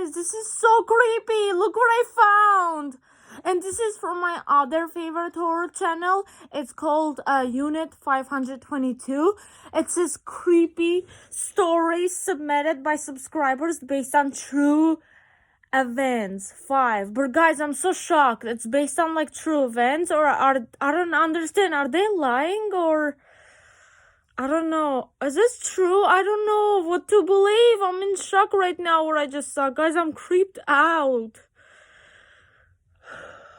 guys, this is so creepy. Look what I found. And this is from my other favorite horror channel. It's called UNIT522. It says creepy stories submitted by subscribers based on true events 5. But guys, I'm so shocked. It's based on like true events, or I don't understand. Are they lying, or I don't know. Is this true? I don't know what to believe. I'm in shock right now what I just saw. Guys, I'm creeped out.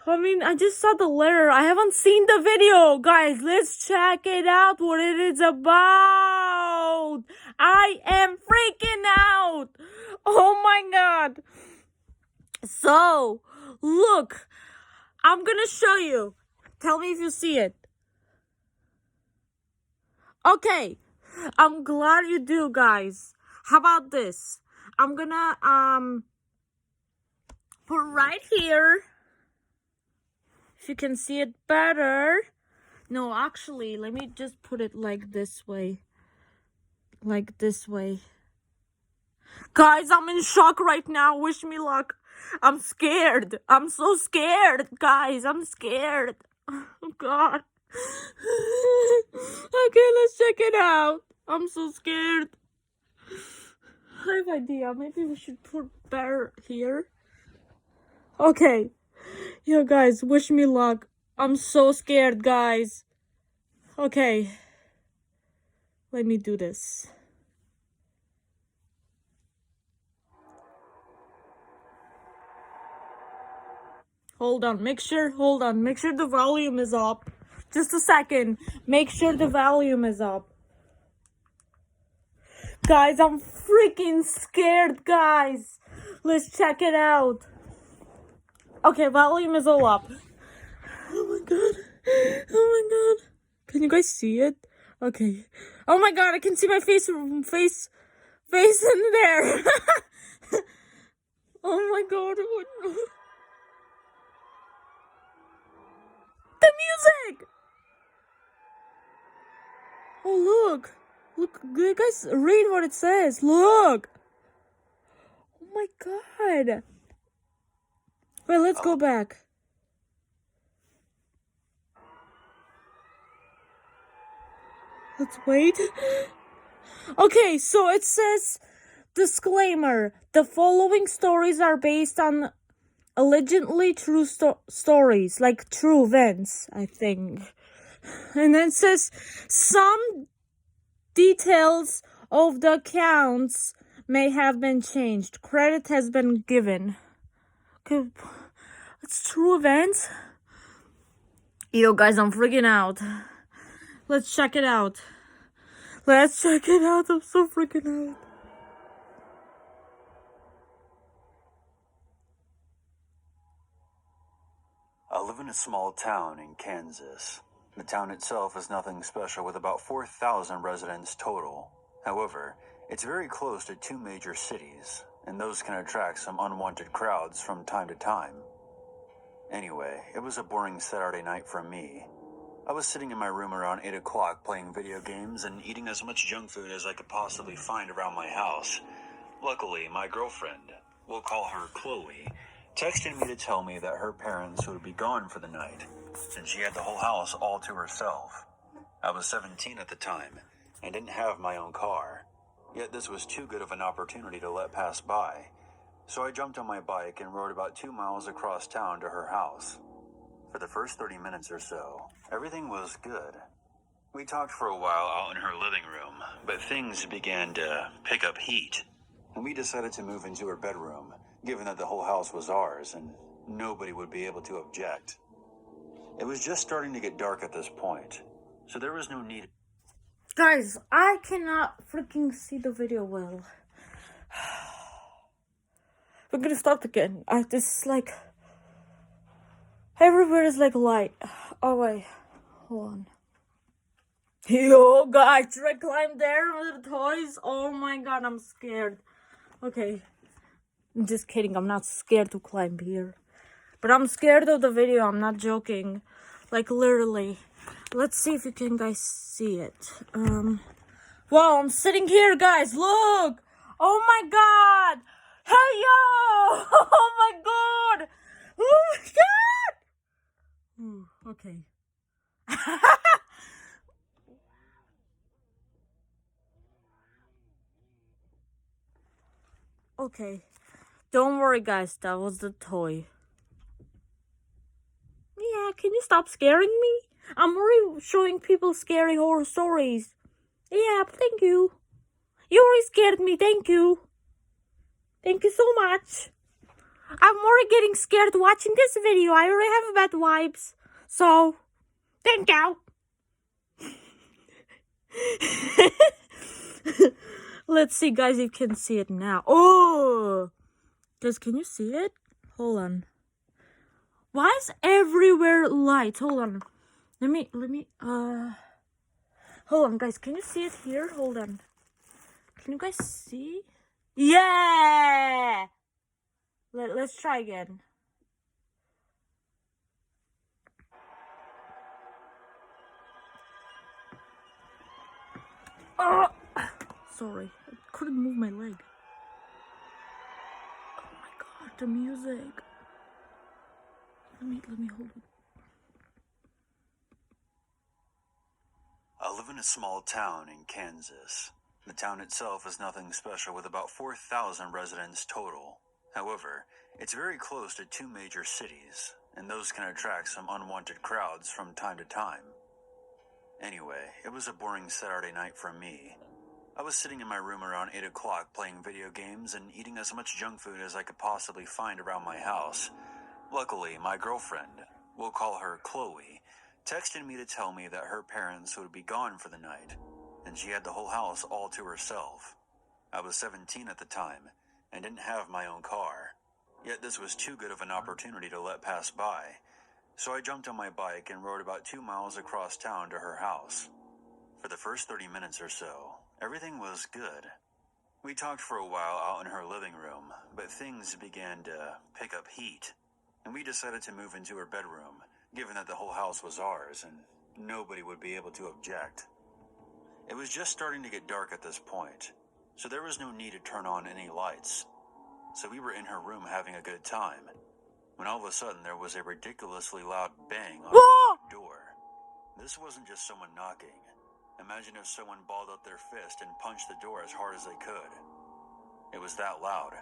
I mean, I just saw the letter. I haven't seen the video. Guys, let's check it out, what it is about. I am freaking out. Oh my God. So, look. I'm gonna show you. Tell me if you see it. Okay, I'm glad you do, guys. How about this? I'm gonna put right here, if you can see it better. No, actually, let me just put it like this way. Like this way. Guys, I'm in shock right now. Wish me luck. I'm scared. I'm so scared, guys. I'm scared. Oh, God. Okay, let's check it out. I'm so scared. I have an idea. Maybe we should put bear here. Okay. Yo, guys, wish me luck. I'm so scared, guys. Okay. Let me do this. Hold on. Make sure the volume is up. Just a second. Make sure the volume is up. Guys, I'm freaking scared, guys. Let's check it out. Okay, volume is all up. Oh my God. Oh my God. Can you guys see it? Okay. Oh my God, I can see my face in there. Oh my God. The music. Oh, look. Look, you guys read what it says. Look. Oh my God. Wait, let's go back. Let's wait. Okay, so it says, disclaimer. The following stories are based on allegedly true stories, like true events, I think. And then it says, some details of the accounts may have been changed. Credit has been given. Okay, it's true events. Yo, guys, I'm freaking out. Let's check it out. Let's check it out. I'm so freaking out. I live in a small town in Kansas. The town itself is nothing special, with about 4,000 residents total. However, it's very close to 2 major cities, and those can attract some unwanted crowds from time to time. Anyway, it was a boring Saturday night for me. I was sitting in my room around 8 o'clock playing video games and eating as much junk food as I could possibly find around my house. Luckily, my girlfriend, we'll call her Chloe, texted me to tell me that her parents would be gone for the night, and she had the whole house all to herself. I was 17 at the time and didn't have my own car, yet this was too good of an opportunity to let pass by. So I jumped on my bike and rode about 2 miles across town to her house. For the first 30 minutes or so, everything was good. We talked for a while out in her living room, but things began to pick up heat, and we decided to move into her bedroom, given that the whole house was ours and nobody would be able to object. It was just starting to get dark at this point, so there was no need. Guys, I cannot freaking see the video well. We're gonna start again. This is like, everywhere is like light. Oh wait, hold on. Yo, guys, should I climb there with the toys? Oh my God, I'm scared. Okay, I'm just kidding. I'm not scared to climb here, but I'm scared of the video. I'm not joking. Like literally. Let's see if you can guys see it. Wow, I'm sitting here, guys. Look. Oh my God. Hey yo! Oh my god! Oh my god! Ooh, okay. Okay. Don't worry, guys. That was the toy. Yeah, can you stop scaring me? I'm already showing people scary horror stories. Yeah, thank you. You already scared me. Thank you. Thank you so much. I'm already getting scared watching this video. I already have bad vibes. So, thank you. Let's see, guys, if you can see it now. Oh! Guys, can you see it? Hold on. Why is everywhere light? Hold on. Let me, hold on, guys. Can you see it here? Hold on. Can you guys see? Yeah! Let's try again. Oh! Sorry. I couldn't move my leg. Oh my god, the music. Let me hold it. I live in a small town in Kansas. The town itself is nothing special with about 4,000 residents total. However, it's very close to two major cities, and those can attract some unwanted crowds from time to time. Anyway, it was a boring Saturday night for me. I was sitting in my room around 8 o'clock playing video games and eating as much junk food as I could possibly find around my house. Luckily, my girlfriend, we'll call her Chloe, texted me to tell me that her parents would be gone for the night, and she had the whole house all to herself. I was 17 at the time, and didn't have my own car. Yet this was too good of an opportunity to let pass by, so I jumped on my bike and rode about 2 miles across town to her house. For the first 30 minutes or so, everything was good. We talked for a while out in her living room, but things began to pick up heat, and we decided to move into her bedroom, given that the whole house was ours and nobody would be able to object. It was just starting to get dark at this point, so there was no need to turn on any lights. So we were in her room having a good time, when all of a sudden there was a ridiculously loud bang on Whoa! the door. This wasn't just someone knocking. Imagine if someone balled up their fist and punched the door as hard as they could. It was that loud,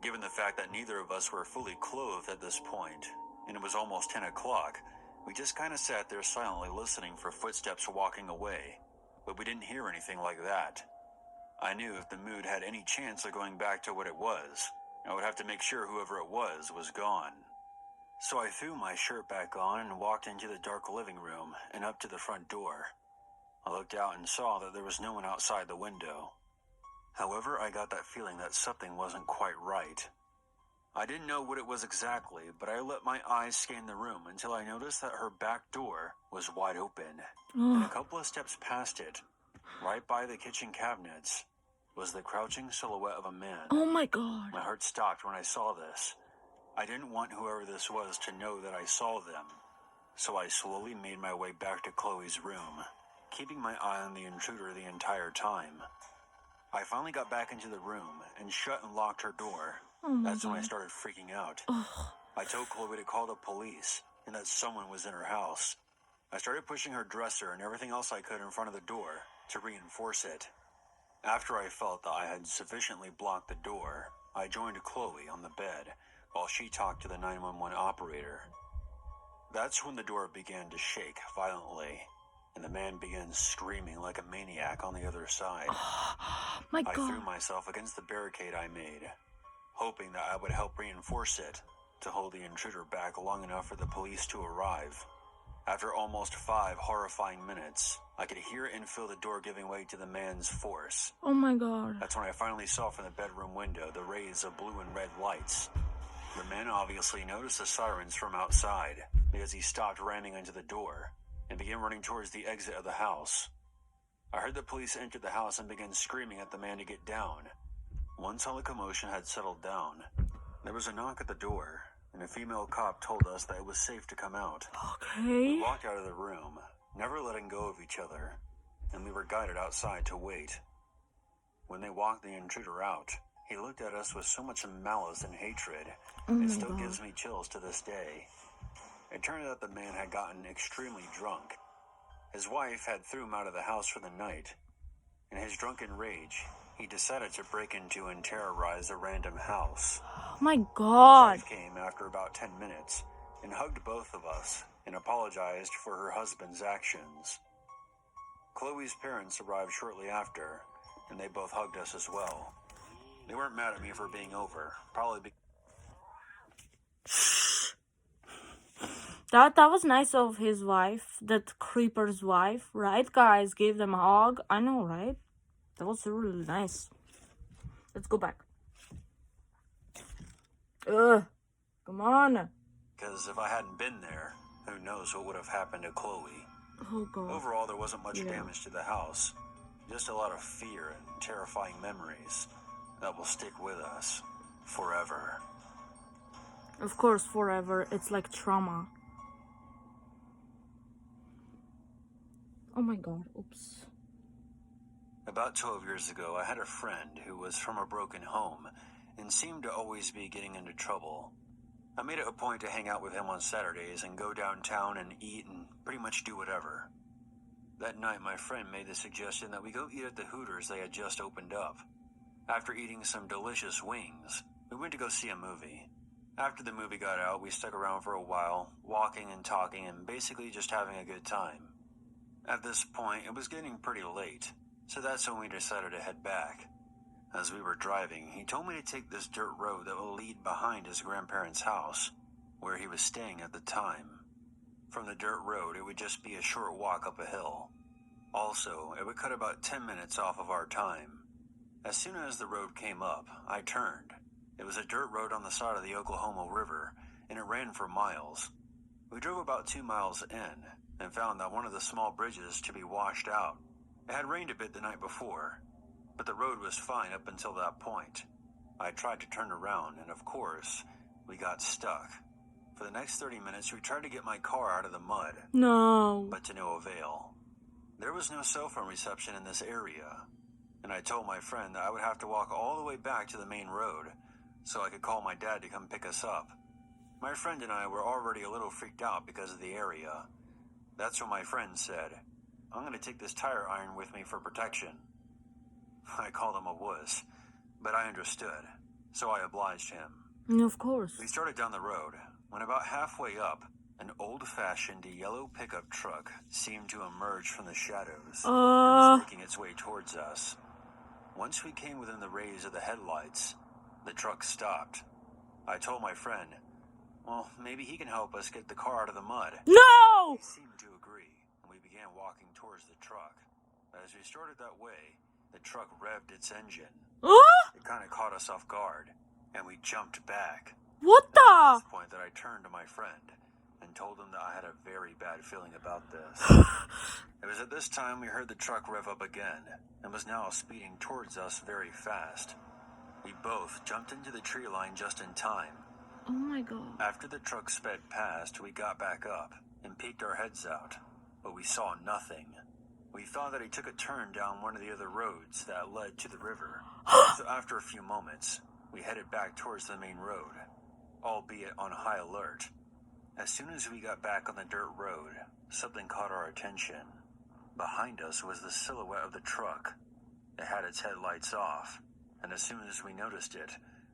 given the fact that neither of us were fully clothed at this point, and it was almost 10 o'clock. We just kind of sat there silently listening for footsteps walking away, but we didn't hear anything like that. I knew if the mood had any chance of going back to what it was, I would have to make sure whoever it was gone. So I threw my shirt back on and walked into the dark living room and up to the front door. I looked out and saw that there was no one outside the window. However, I got that feeling that something wasn't quite right. I didn't know what it was exactly, but I let my eyes scan the room until I noticed that her back door was wide open. And a couple of steps past it, right by the kitchen cabinets, was the crouching silhouette of a man. Oh my god. My heart stopped when I saw this. I didn't want whoever this was to know that I saw them, so I slowly made my way back to Chloe's room, keeping my eye on the intruder the entire time. I finally got back into the room and shut and locked her door. That's when I started freaking out. I told Chloe to call the police and that someone was in her house. I started pushing her dresser and everything else I could in front of the door to reinforce it. After I felt that I had sufficiently blocked the door, I joined Chloe on the bed while she talked to the 911 operator. That's when the door began to shake violently, and the man began screaming like a maniac on the other side. My I god. threw myself against the barricade I made, hoping that I would help reinforce it to hold the intruder back long enough for the police to arrive. After almost 5 horrifying minutes, I could hear and feel the door giving way to the man's force. Oh my god. That's when I finally saw from the bedroom window the rays of blue and red lights. The man obviously noticed the sirens from outside because he stopped ramming into the door and began running towards the exit of the house. I heard the police enter the house and began screaming at the man to get down. Once all the commotion had settled down, there was a knock at the door, and a female cop told us that it was safe to come out. Okay. We walked out of the room, never letting go of each other, and we were guided outside to wait. When they walked the intruder out, He looked at us with so much malice and hatred, Oh it my still God. gives me chills to this day. It turned out the man had gotten extremely drunk. His wife had threw him out of the house for the night. In his drunken rage, he decided to break into and terrorize a random house. Oh my His God. wife came after about 10 minutes and hugged both of us and apologized for her husband's actions. Chloe's parents arrived shortly after, and they both hugged us as well. They weren't mad at me for being over, probably because That was nice of his wife, that creeper's wife, right, guys? Gave them a hug. I know, right? That was really nice. Let's go back. Ugh. Come on. if I hadn't been there, who knows what would have happened to Chloe. Oh God. Overall, there wasn't much Yeah. damage to the house, just a lot of fear and terrifying memories that will stick with us forever. Of course, forever. It's like trauma. Oh my God. Oops. About 12 years ago, I had a friend who was from a broken home and seemed to always be getting into trouble. I made it a point to hang out with him on Saturdays and go downtown and eat and pretty much do whatever. That night, my friend made the suggestion that we go eat at the Hooters they had just opened up. After eating some delicious wings, we went to go see a movie. After the movie got out, we stuck around for a while, walking and talking and basically just having a good time. At this point, it was getting pretty late, so that's when we decided to head back. As we were driving, he told me to take this dirt road that will lead behind his grandparents' house, where he was staying at the time. From the dirt road, it would just be a short walk up a hill. Also, it would cut about 10 minutes off of our time. As soon as the road came up, I turned. It was a dirt road on the side of the Oklahoma River, and it ran for miles. We drove about 2 miles in, and found that one of the small bridges to be washed out. It had rained a bit the night before, but the road was fine up until that point. I tried to turn around, and of course, we got stuck. For the next 30 minutes, we tried to get my car out of the mud, No. but to no avail. There was no cell phone reception in this area, and I told my friend that I would have to walk all the way back to the main road so I could call my dad to come pick us up. My friend and I were already a little freaked out because of the area. That's when my friend said, "I'm going to take this tire iron with me for protection." I called him a wuss, but I understood, so I obliged him. Of course. We started down the road. When about halfway up, an old-fashioned yellow pickup truck seemed to emerge from the shadows and was making its way towards us. Once we came within the rays of the headlights, the truck stopped. I told my friend, well, maybe he can help us get the car out of the mud. No! He seemed to agree, and we began walking towards the truck. As we started that way, the truck revved its engine. It kind of caught us off guard, and we jumped back. What It was at the? this point that I turned to my friend and told him that I had a very bad feeling about this. It was at this time we heard the truck rev up again and was now speeding towards us very fast. We both jumped into the tree line just in time. Oh my God. After the truck sped past, we got back up and peeked our heads out, but we saw nothing. We thought that he took a turn down one of the other roads that led to the river. So after a few moments, we headed back towards the main road, albeit on high alert. As soon as we got back on the dirt road, something caught our attention. Behind us was the silhouette of the truck. It had its headlights off, and as soon as we noticed it,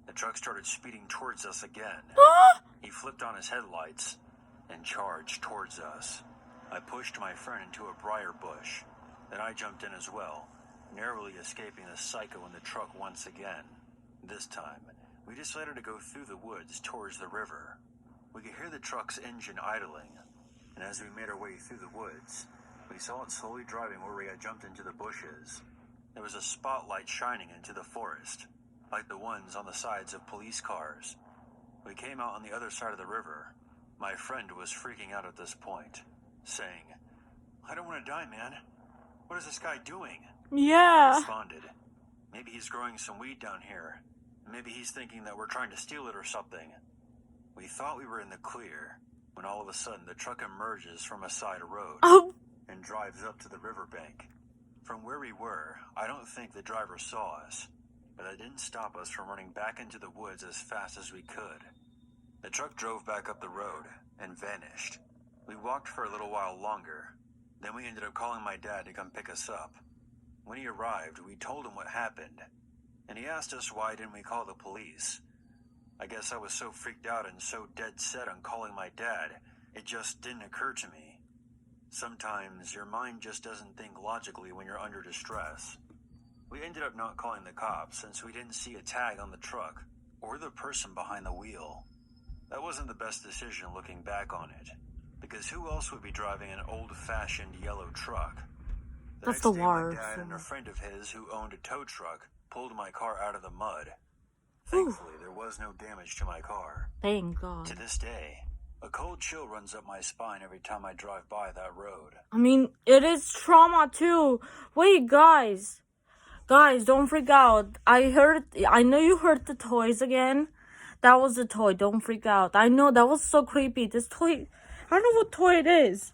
the truck started speeding towards us again. He flipped on his headlights and charged towards us. I pushed my friend into a briar bush. Then I jumped in as well, narrowly escaping the psycho in the truck once again. This time, we decided to go through the woods towards the river. We could hear the truck's engine idling, and as we made our way through the woods, we saw it slowly driving where we had jumped into the bushes. There was a spotlight shining into the forest, like the ones on the sides of police cars. We came out on the other side of the river. My friend was freaking out at this point, saying, "I don't want to die, man. What is this guy doing?" I Yeah. responded, "Maybe he's growing some weed down here. Maybe he's thinking that we're trying to steal it or something." We thought we were in the clear, when all of a sudden the truck emerges from a side road Oh. and drives up to the riverbank. From where we were, I don't think the driver saw us. but that didn't stop us from running back into the woods as fast as we could. The truck drove back up the road and vanished. We walked for a little while longer. Then we ended up calling my dad to come pick us up. When he arrived, we told him what happened, and he asked us why didn't we call the police. I guess I was so freaked out and so dead set on calling my dad, it just didn't occur to me. Sometimes your mind just doesn't think logically when you're under distress. We ended up not calling the cops since we didn't see a tag on the truck or the person behind the wheel. That wasn't the best decision looking back on it, because who else would be driving an old-fashioned yellow truck? That's Next the day, my worst. dad and a friend of his who owned a tow truck pulled my car out of the mud. Whew. Thankfully, there was no damage to my car. Thank God. To this day, a cold chill runs up my spine every time I drive by that road. I mean, it is trauma too. Wait, guys, don't freak out. I know you heard the toys again. That was the toy. Don't freak out. I know that was so creepy. This toy, I don't know what toy it is.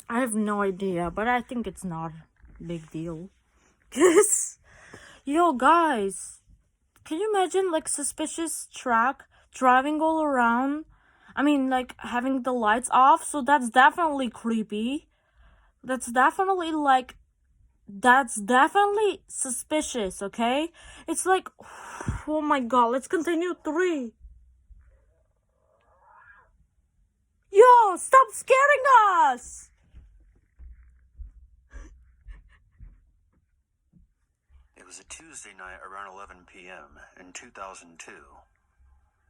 I have no idea, but I think it's not a big deal. Yo, guys, can you imagine like suspicious truck driving all around? I mean, like having the lights off. So that's definitely creepy. That's definitely suspicious, okay? It's like, oh my God, let's continue 3. Yo, stop scaring us! It was a Tuesday night around 11 p.m. in 2002.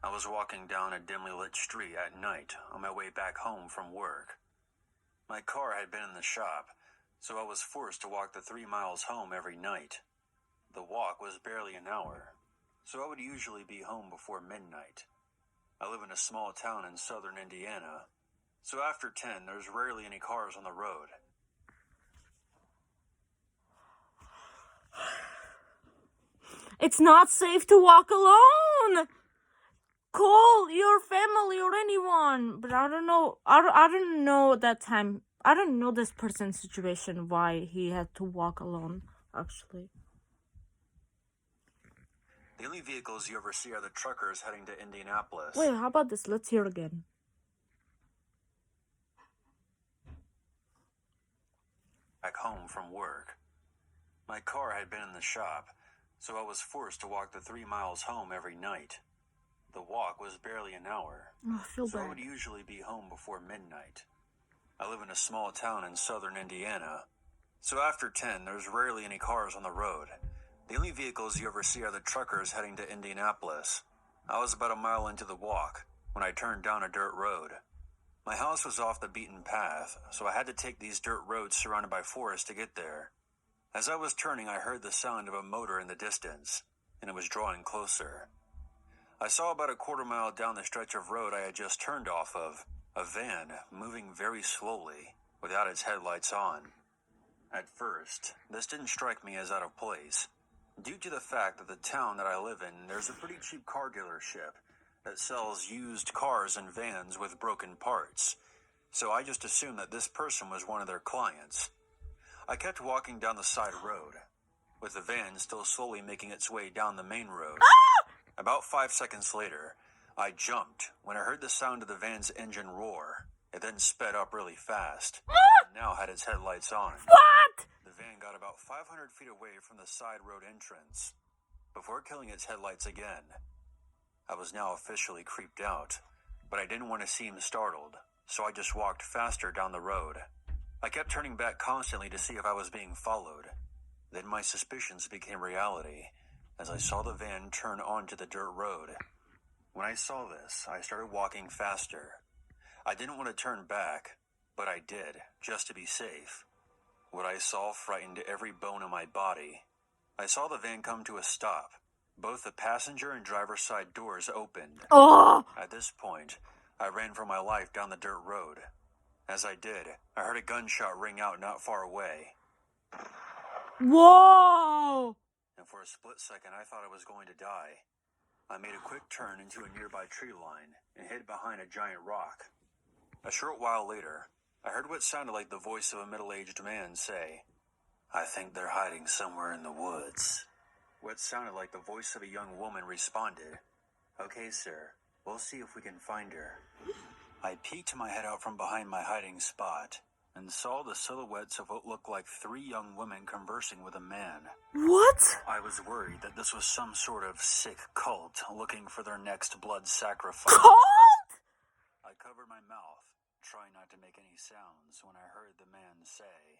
I was walking down a dimly lit street at night on my way back home from work. My car had been in the shop, so I was forced to walk the 3 miles home every night. The walk was barely an hour, so I would usually be home before midnight. I live in a small town in southern Indiana, so after 10, there's rarely any cars on the road. It's not safe to walk alone! Call your family or anyone. But I don't know. I don't know that time. I don't know this person's situation, why he had to walk alone, actually. The only vehicles you ever see are the truckers heading to Indianapolis. Wait, how about this? Let's hear it again. Back home from work. My car had been in the shop, so I was forced to walk the 3 miles home every night. The walk was barely an hour, Oh, I feel so I bad. would usually be home before midnight. I live in a small town in southern Indiana, so after 10, there's rarely any cars on the road. The only vehicles you ever see are the truckers heading to Indianapolis. I was about a mile into the walk when I turned down a dirt road. My house was off the beaten path, so I had to take these dirt roads surrounded by forest to get there. As I was turning, I heard the sound of a motor in the distance, and it was drawing closer. I saw about a quarter mile down the stretch of road I had just turned off of, a van moving very slowly, without its headlights on. At first, this didn't strike me as out of place, due to the fact that the town that I live in, there's a pretty cheap car dealership that sells used cars and vans with broken parts, so I just assumed that this person was one of their clients. I kept walking down the side road, with the van still slowly making its way down the main road. About 5 seconds later, I jumped when I heard the sound of the van's engine roar. It then sped up really fast, and now had its headlights on. What? The van got about 500 feet away from the side road entrance, before killing its headlights again. I was now officially creeped out, but I didn't want to seem startled, so I just walked faster down the road. I kept turning back constantly to see if I was being followed. Then my suspicions became reality, as I saw the van turn onto the dirt road. When I saw this, I started walking faster. I didn't want to turn back, but I did, just to be safe. What I saw frightened every bone in my body. I saw the van come to a stop. Both the passenger and driver's side doors opened. Oh! At this point, I ran for my life down the dirt road. As I did, I heard a gunshot ring out not far away. Whoa! And for a split second, I thought I was going to die. I made a quick turn into a nearby tree line and hid behind a giant rock. A short while later, I heard what sounded like the voice of a middle-aged man say, I think they're hiding somewhere in the woods. What sounded like the voice of a young woman responded, "Okay, sir. We'll see if we can find her." I peeked my head out from behind my hiding spot and saw the silhouettes of what looked like 3 young women conversing with a man. What? I was worried that this was some sort of sick cult looking for their next blood sacrifice. Cult? I covered my mouth, trying not to make any sounds when I heard the man say,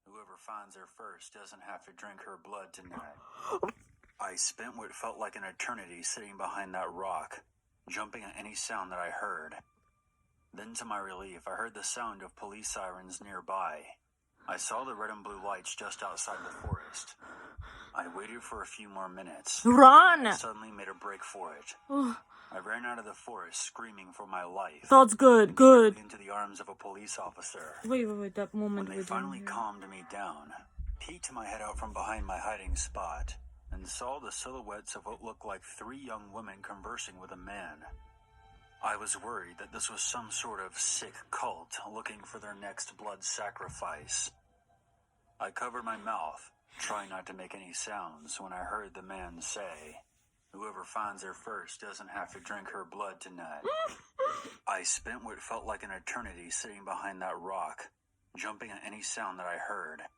"Whoever finds her first doesn't have to drink her blood tonight." I spent what felt like an eternity sitting behind that rock, jumping at any sound that I heard. Then, to my relief, I heard the sound of police sirens nearby. I saw the red and blue lights just outside the forest. I waited for a few more minutes. Run! I suddenly made a break for it. I ran out of the forest, screaming for my life. That's good, good. Into the arms of a police officer. Wait, that moment. When they finally calmed me down, peeked my head out from behind my hiding spot, and saw the silhouettes of what looked like 3 young women conversing with a man. I was worried that this was some sort of sick cult looking for their next blood sacrifice. I covered my mouth, trying not to make any sounds when I heard the man say, "Whoever finds her first doesn't have to drink her blood tonight." I spent what felt like an eternity sitting behind that rock, jumping at any sound that I heard.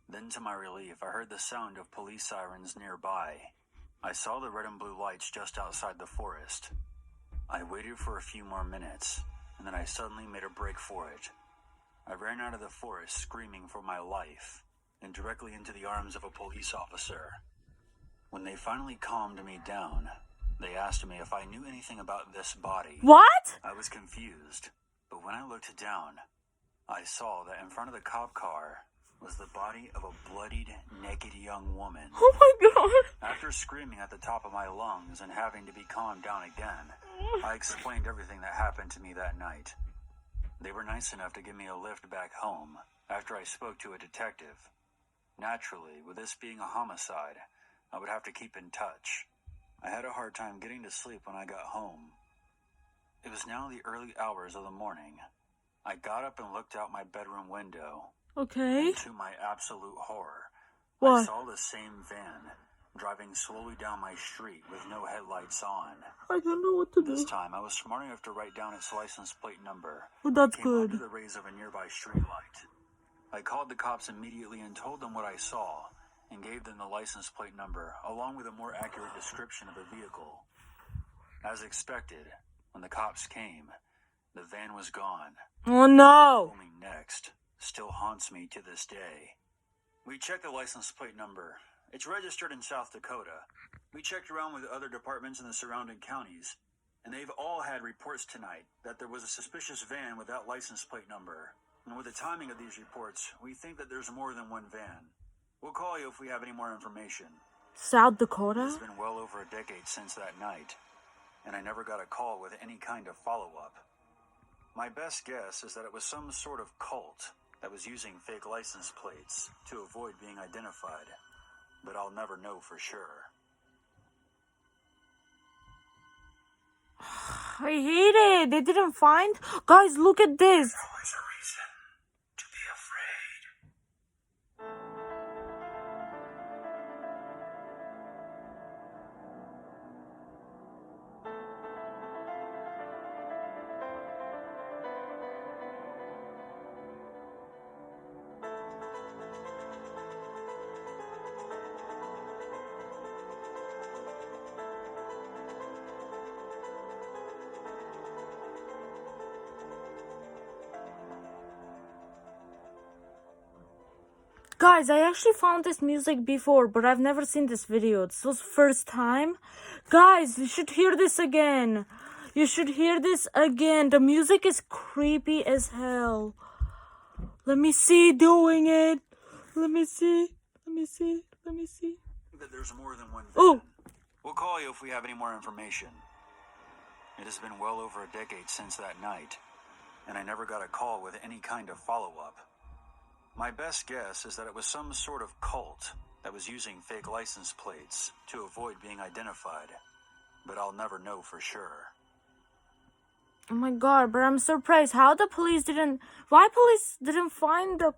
Then, to my relief, I heard the sound of police sirens nearby. I saw the red and blue lights just outside the forest. I waited for a few more minutes, and then I suddenly made a break for it. I ran out of the forest screaming for my life, and directly into the arms of a police officer. When they finally calmed me down, they asked me if I knew anything about this body. What? I was confused, but when I looked down, I saw that in front of the cop car was the body of a bloodied, naked young woman. Oh my god. After screaming at the top of my lungs and having to be calmed down again, I explained everything that happened to me that night. They were nice enough to give me a lift back home after I spoke to a detective. Naturally, with this being a homicide, I would have to keep in touch. I had a hard time getting to sleep when I got home. It was now the early hours of the morning. I got up and looked out my bedroom window. Okay. To my absolute horror, What? I saw the same van driving slowly down my street with no headlights on. I don't know what to This do. time, I was smart enough to write down its license plate number. Oh, that's Came good. onto the rays of a nearby streetlight. I called the cops immediately and told them what I saw, and gave them the license plate number, along with a more accurate description of the vehicle. As expected, when the cops came, the van was gone. Oh no. What told me next still haunts me to this day. We checked the license plate number. It's registered in South Dakota. We checked around with other departments in the surrounding counties, and they've all had reports tonight that there was a suspicious van with that license plate number. And with the timing of these reports, we think that there's more than one van. We'll call you if we have any more information. South Dakota? It's been well over a decade since that night, and I never got a call with any kind of follow-up. My best guess is that it was some sort of cult that was using fake license plates to avoid being identified, but I'll never know for sure. I hate it. They didn't find. Guys, look at this. There's always a reason to be afraid. Guys, I actually found this music before, but I've never seen this video. This was first time. Guys, you should hear this again. You should hear this again. The music is creepy as hell. Let me see doing it. Let me see. That there's more than one van. Oh. We'll call you if we have any more information. It has been well over a decade since that night, and I never got a call with any kind of follow-up. My best guess is that it was some sort of cult that was using fake license plates to avoid being identified, but I'll never know for sure. Oh my god, but I'm surprised. Why police didn't find the...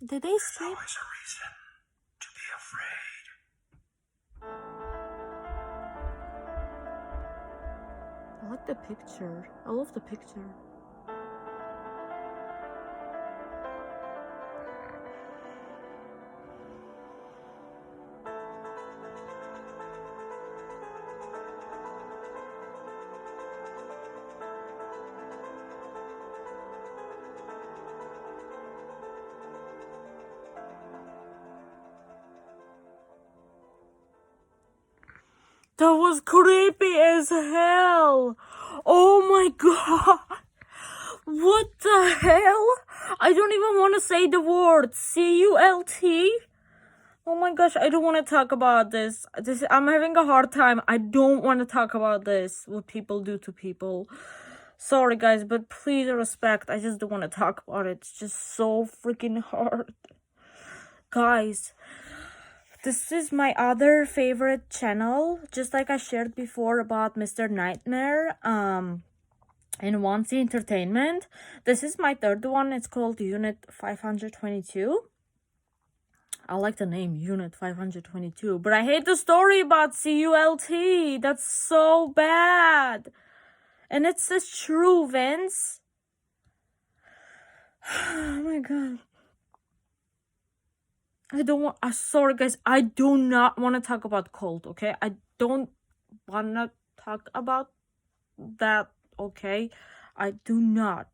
Did they escape? Always a reason to be afraid. I like the picture. I love the picture. That was creepy as hell. Oh my god. What the hell? I don't even want to say the word. CULT? Oh my gosh, I don't want to talk about this. I'm having a hard time. I don't want to talk about this, what people do to people. Sorry guys, but please respect. I just don't want to talk about it. It's just so freaking hard. Guys, this is my other favorite channel, just like I shared before about Mr. Nightmare in Wansi Entertainment. This is my third one. It's called UNIT522. I like the name UNIT522, but I hate the story about CULT. That's so bad. And it says true, Vince. Oh my god. I don't want, sorry guys, I do not want to talk about cult, okay? I don't want to talk about that, okay? I do not.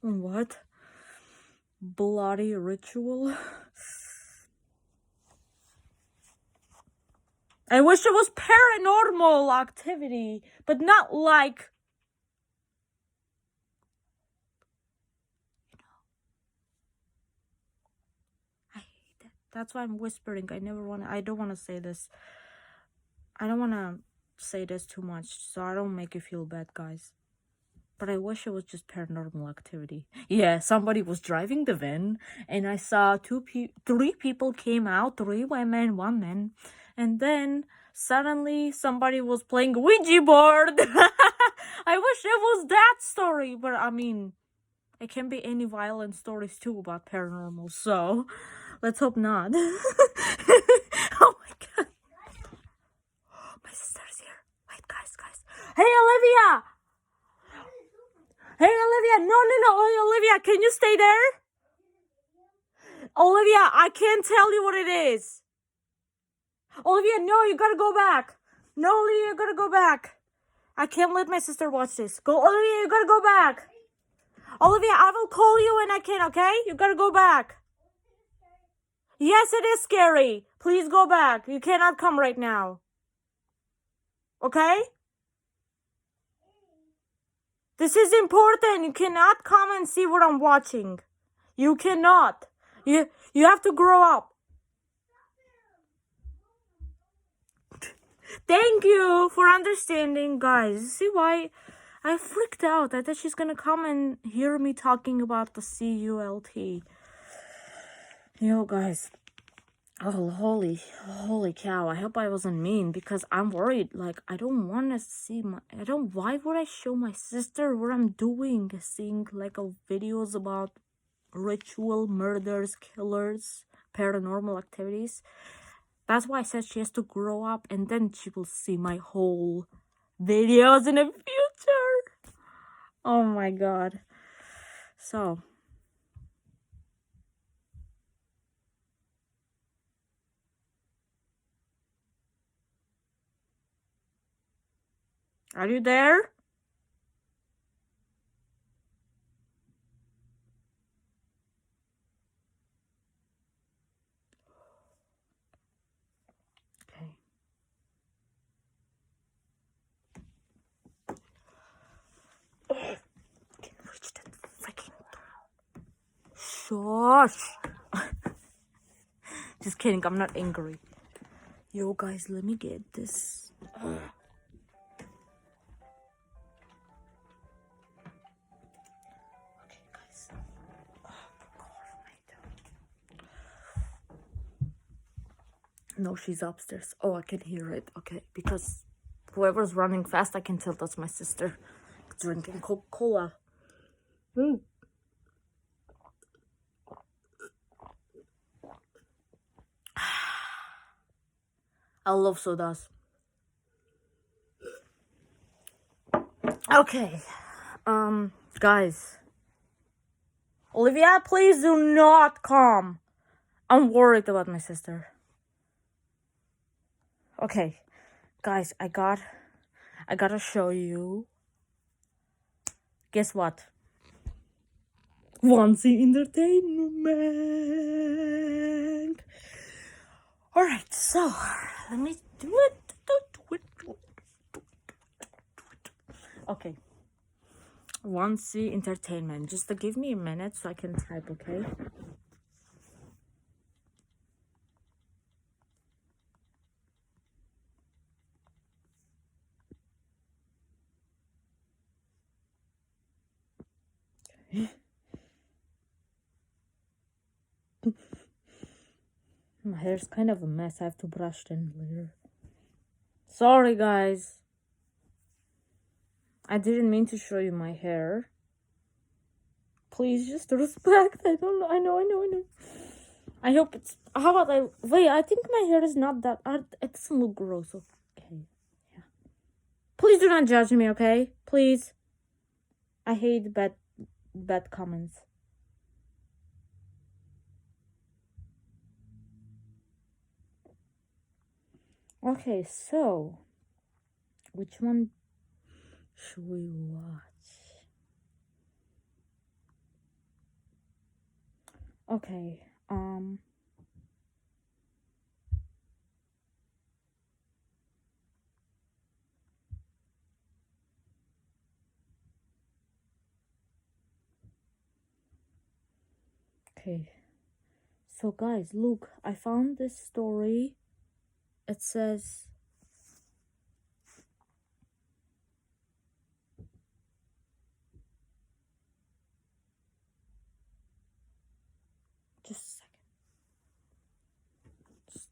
What? Bloody ritual? I wish it was paranormal activity, but not like... I hate it. That's why I'm whispering. I don't want to say this. I don't want to say this too much, so I don't make you feel bad, guys. But I wish it was just paranormal activity. Yeah, somebody was driving the van, and I saw three people came out, 3 women, 1 man, and then suddenly somebody was playing Ouija board. I wish it was that story, but I mean, it can be any violent stories too about paranormal, so let's hope not. Oh my god. My sister's here. Wait, guys. Hey, Olivia! Hey, Olivia! No. Hey, Olivia, can you stay there? Olivia, I can't tell you what it is. Olivia, no, you gotta go back. No, Olivia, you gotta go back. I can't let my sister watch this. Olivia, you gotta go back. Olivia, I will call you when I can, okay? You gotta go back. Yes, it is scary. Please go back. You cannot come right now. Okay? This is important. You cannot come and see what I'm watching. You cannot. You have to grow up. Thank you for understanding, guys. See why I freaked out? I thought she's gonna come and hear me talking about the CULT. Yo, guys. Oh, holy cow. I hope I wasn't mean, because I'm worried. Like, I don't want to see why would I show my sister what I'm doing? Seeing, like, videos about ritual, murders, killers, paranormal activities. That's why I said she has to grow up, and then she will see my whole videos in the future. Oh my god. So... are you there? Okay. Can reach that freaking door. Shush. Just kidding, I'm not angry. Yo, guys, let me get this. No, she's upstairs. Oh, I can hear it. Okay, because whoever's running fast, I can tell that's my sister drinking Coca-Cola. I love sodas. Okay. Guys. Olivia, please do not come. I'm worried about my sister. Okay. Guys, I gotta show you. Guess what? Onesie entertainment. Alright, so let me do it. Okay. Onesie entertainment. Just give me a minute so I can type, okay? My hair's kind of a mess. I have to brush it later. Sorry, guys. I didn't mean to show you my hair. Please just respect. I don't know. I know. I hope it's. How about I. Wait, I think my hair is not that. It doesn't look gross. Okay. Yeah. Please do not judge me, okay? Please. I hate bad comments. Okay, so. Which one should we watch? Okay, okay. So guys, look, I found this story. It says just a second.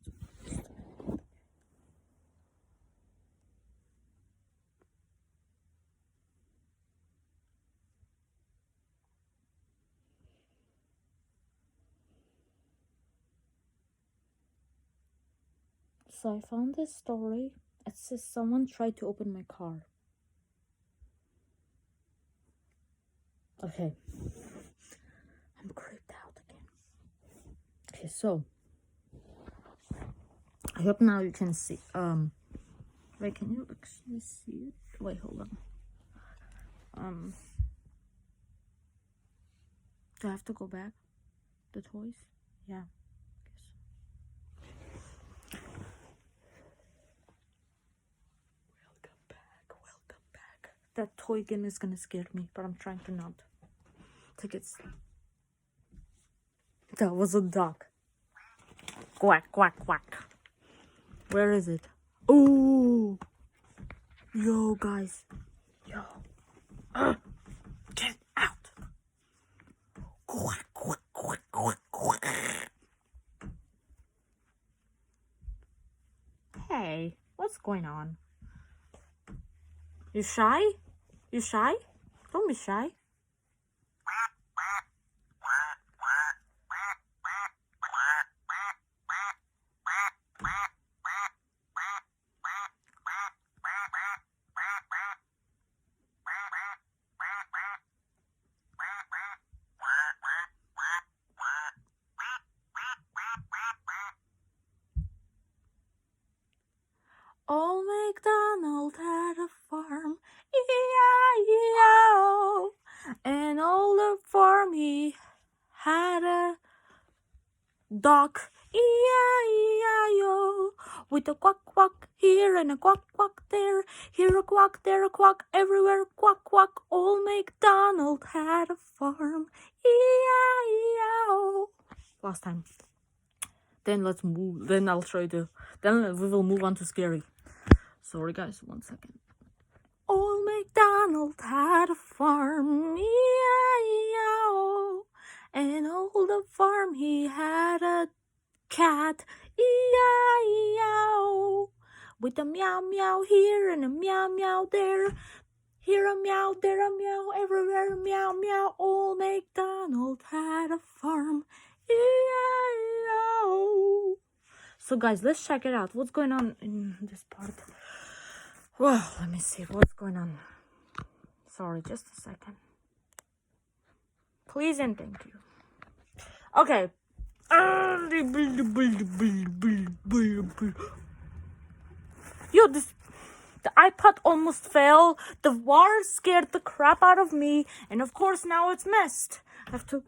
So I found this story. It says someone tried to open my car. Okay. I'm creeped out again. Okay, so I hope now you can see. Wait, can you actually see it? Wait, hold on. Do I have to go back? The toys? Yeah. Welcome back. That toy game is gonna scare me, but I'm trying to not. Tickets. That was a duck. Quack, quack, quack. Where is it? Oh! Yo, guys. Yo. Get out. Quack, quack, quack, quack, quack. Hey, what's going on? You shy? You shy? Don't be shy. Old MacDonald had a farm, E-I-E-I-O. And all the farm he had a duck, E-I-E-I-O. With a quack quack here and a quack quack there. Here a quack, there a quack, everywhere quack quack. Old MacDonald had a farm, E-I-E-I-O. Last time. Then let's move. Then I'll show you then we will move on to scary. Sorry guys, 1 second. Old MacDonald had a farm, E-I-E-I-O. And all the farm he had a cat, E-I-E-I-O. With a meow meow here and a meow meow there. Here a meow, there a meow, everywhere meow meow. Old MacDonald had a farm, E-I-E-I-O. So guys, let's check it out. What's going on in this part? Well, let me see what's going on. Sorry, just a second. Please and thank you. Okay. Yo, the iPad almost fell. The wire scared the crap out of me, and of course now it's messed. I have to.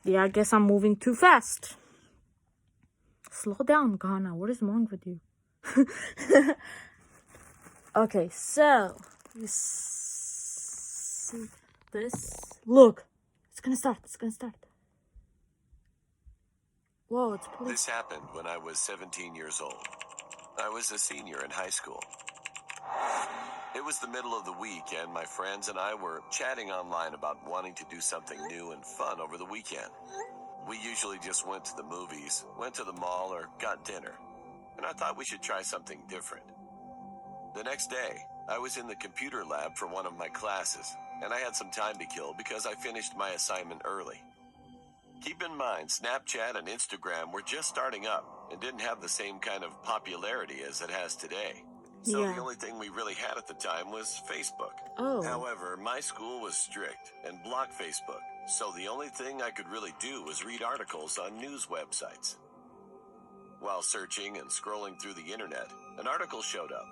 Yeah, I guess I'm moving too fast. Slow down, Ghana. What is wrong with you? Okay, so you see this? Look, it's gonna start. It's gonna start. Whoa, it's police. This happened when I was 17 years old. I was a senior in high school. It was the middle of the week, and my friends and I were chatting online about wanting to do something new and fun over the weekend. We usually just went to the movies, went to the mall, or got dinner. And I thought we should try something different. The next day, I was in the computer lab for one of my classes, and I had some time to kill because I finished my assignment early. Keep in mind, Snapchat and Instagram were just starting up and didn't have the same kind of popularity as it has today. So Yeah. the only thing we really had at the time was Facebook. Oh. However, my school was strict and blocked Facebook, so the only thing I could really do was read articles on news websites. While searching and scrolling through the internet, an article showed up.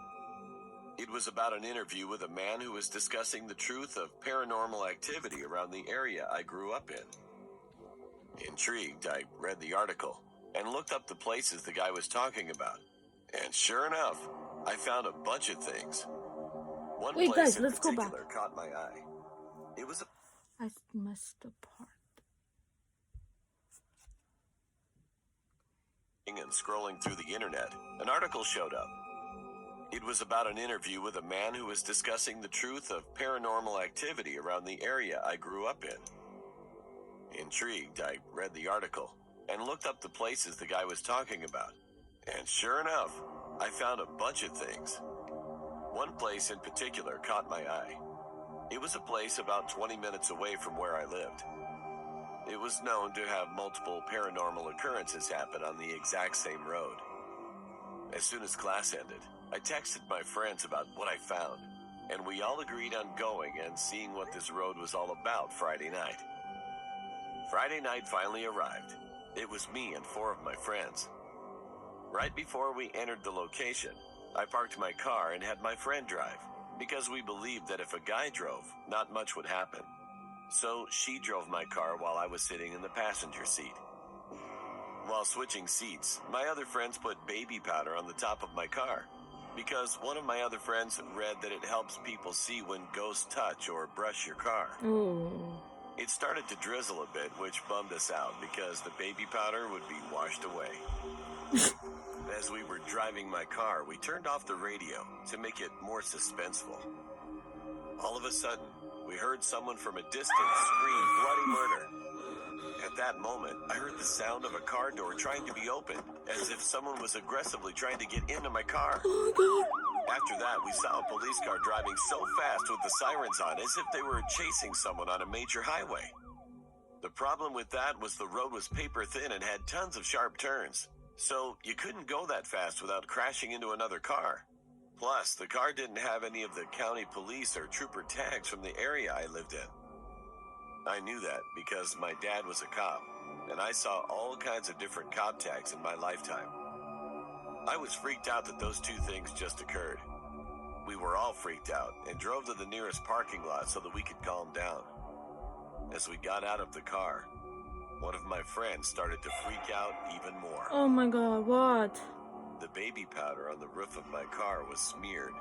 It was about an interview with a man who was discussing the truth of paranormal activity around the area I grew up in. Intrigued, I read the article and looked up the places the guy was talking about. And sure enough, I found a bunch of things. One Wait, place guys, in let's go back. particular caught my eye. It was a I messed the part. and scrolling through the internet, an article showed up. It was about an interview with a man who was discussing the truth of paranormal activity around the area I grew up in. Intrigued, I read the article and looked up the places the guy was talking about. And sure enough, I found a bunch of things. One place in particular caught my eye. It was a place about 20 minutes away from where I lived. It was known to have multiple paranormal occurrences happen on the exact same road. As soon as class ended, I texted my friends about what I found, and we all agreed on going and seeing what this road was all about Friday night. Friday night finally arrived. It was me and 4 of my friends. Right before we entered the location, I parked my car and had my friend drive, because we believed that if a guy drove, not much would happen. So she drove my car while I was sitting in the passenger seat. While switching seats, my other friends put baby powder on the top of my car, because one of my other friends read that it helps people see when ghosts touch or brush your car. Oh. It started to drizzle a bit, which bummed us out because the baby powder would be washed away. As we were driving my car, we turned off the radio to make it more suspenseful. All of a sudden, we heard someone from a distance scream bloody murder. At that moment, I heard the sound of a car door trying to be opened, as if someone was aggressively trying to get into my car. After that, we saw a police car driving so fast with the sirens on, as if they were chasing someone on a major highway. The problem with that was the road was paper thin and had tons of sharp turns, so you couldn't go that fast without crashing into another car. Plus, the car didn't have any of the county police or trooper tags from the area I lived in. I knew that because my dad was a cop, and I saw all kinds of different cop tags in my lifetime. I was freaked out that those 2 things just occurred. We were all freaked out and drove to the nearest parking lot so that we could calm down. As we got out of the car, one of my friends started to freak out even more. Oh my god, what? The baby powder on the roof of my car was smeared,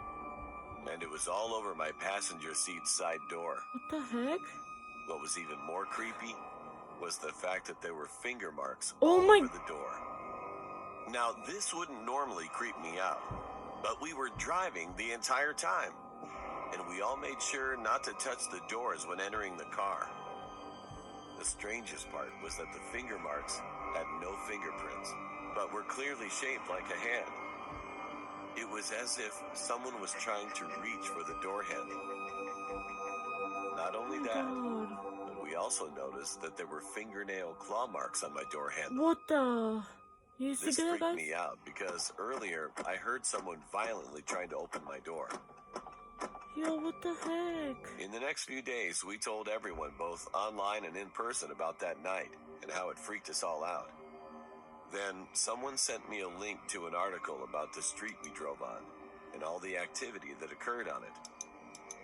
and it was all over my passenger seat side door. What the heck? What was even more creepy was the fact that there were finger marks Oh all my- over the door. Now, this wouldn't normally creep me out, but we were driving the entire time, and we all made sure not to touch the doors when entering the car. The strangest part was that the finger marks had no fingerprints, but were clearly shaped like a hand. It was as if someone was trying to reach for the door handle. Not only that, God. but we also noticed that there were fingernail claw marks on my door handle. What the? You see This that, freaked guys? me out because earlier I heard someone violently trying to open my door. Yo, what the heck? In the next few days, we told everyone, both online and in person, about that night and how it freaked us all out. Then someone sent me a link to an article about the street we drove on and all the activity that occurred on it.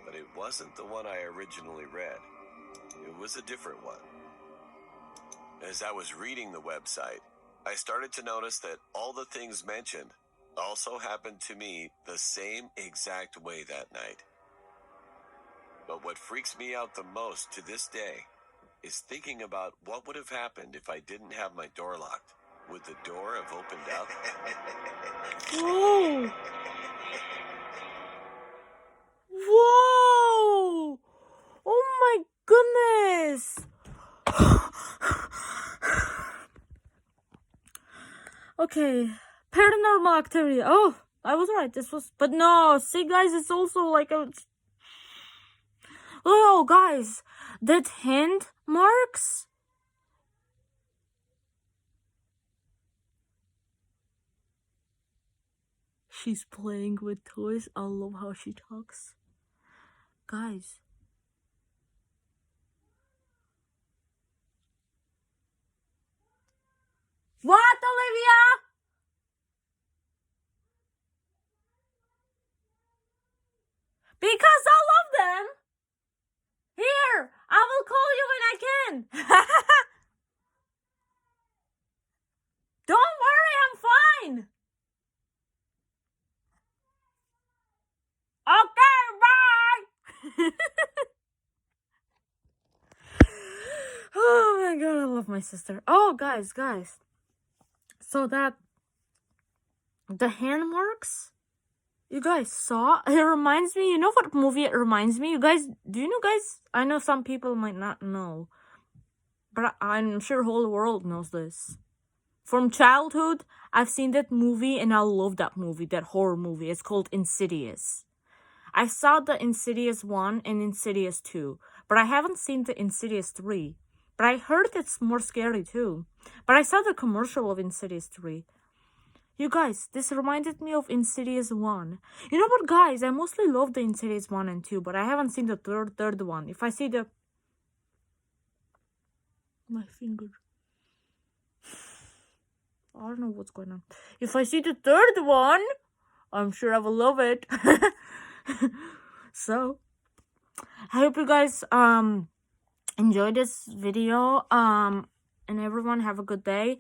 But it wasn't the one I originally read. It was a different one. As I was reading the website, I started to notice that all the things mentioned also happened to me the same exact way that night. But what freaks me out the most to this day is thinking about what would have happened if I didn't have my door locked. Would the door have opened up? Whoa! Whoa! Oh my goodness! Okay, paranormal activity. Oh, I was right. This was, but no. See, guys, it's also like a. Oh, guys, that hand marks. She's playing with toys. I love how she talks. Guys. What, Olivia? Because I love them. Here, I will call you when I can. Don't worry, I'm fine. Okay, bye. Oh my god, I love my sister. Oh, guys. So that the hand marks you guys saw, it reminds me, you know what movie it reminds me? You guys, do you know, guys? I know some people might not know, but I'm sure whole world knows this. From childhood, I've seen that movie and I love that movie, that horror movie. It's called Insidious. I saw the Insidious 1 and Insidious 2, but I haven't seen the Insidious 3. But I heard it's more scary too. But I saw the commercial of Insidious 3. You guys, this reminded me of Insidious 1. You know what, guys? I mostly love the Insidious 1 and 2, but I haven't seen the third one. If I see the... My finger. I don't know what's going on. If I see the third one, I'm sure I will love it. So, I hope you guys enjoyed this video. And everyone have a good day.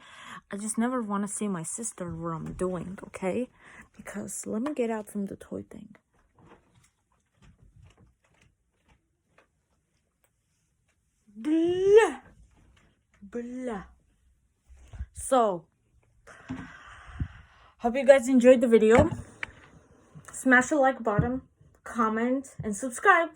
I just never want to see my sister what I'm doing, okay? Because let me get out from the toy thing. Blah. Blah. So, hope you guys enjoyed the video. Smash the like button, comment, and subscribe.